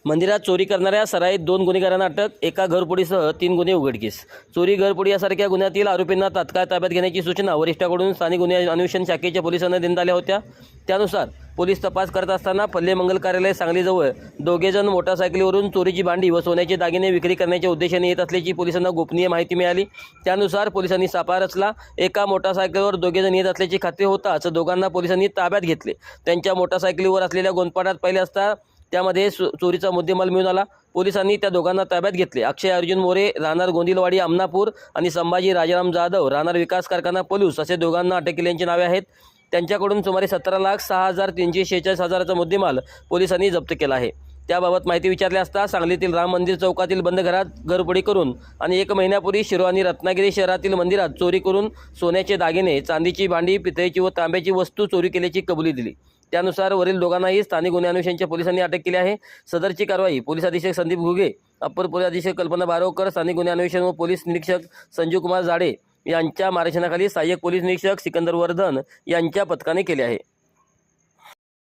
मंदिरात चोरी करणाऱ्या सराईत 2 गुन्हेगारांना अटक, एका घरफोडीसह 3 गुन्हे उघडकीस। चोरी, घरफोडी यासारख्या गुन्ह्यातील आरोपींना तात्काळ ताब्यात घेण्याची सूचना वरिष्ठाकडून स्थानिक गुन्हे अन्वेषण शाखेच्या पोलिसांना देण्यात आल्या होत्या। त्यानुसार पोलीस तपास करत असताना फल्ले मंगल कार्यालय सांगलीजवळ दोघेजण मोटारसायकलीवरून चोरीची भांडी व सोन्याचे दागिने विक्री करण्याच्या उद्देशाने येत असल्याची पोलिसांना गोपनीय माहिती मिळाली। त्यानुसार पोलिसांनी सापळा रचला। एका मोटारसायकलवर दोघेजण येत असल्याची खात्री होताच दोघांना पोलिसांनी ताब्यात घेतले। त्यांच्या मोटारसायकलीवर असलेल्या गोंधपाटात पाहिले असता त्यामध्ये चोरीचा मुद्देमाल मिळून आला। पोलिसांनी त्या दोघांना ताब्यात घेतले। अक्षय अर्जुन मोरे राहणार गोंदिलवाडी अमनापूर आणि संभाजी राजाराम जाधव राहणार विकास कारखाना पलूस असे दोघांना अटक केल्याची नावे आहेत। त्यांच्याकडून सुमारे 17,06,346 मुद्देमाल पोलिसांनी जप्त केला आहे। त्याबाबत माहिती विचारली असता सांगलीतील राम मंदिर चौकातील बंद घरात घरफोडी करून आणि 1 महिन्यापूर्वी शिरो आणि रत्नागिरी शहरातील मंदिरात चोरी करून सोन्याचे दागिने, चांदीची भांडी, पितळेची व तांब्याची वस्तू चोरी केल्याची कबुली दिली। त्यानुसार वरील दोघांनाही स्थानिक गुन्हे अन्वेषणच्या पोलिसांनी अटक केली आहे। सदरची कारवाई पोलीस अधीक्षक संदीप घुगे, अप्पर पोलीस अधीक्षक कल्पना बारोकर, स्थानिक गुन्हे अन्वेषण व पोलीस निरीक्षक संजीव कुमार जाडे यांच्या मार्गदर्शनाखाली सहाय्यक पोलीस निरीक्षक सिकंदर वर्धन यांच्या पथकाने केले आहे।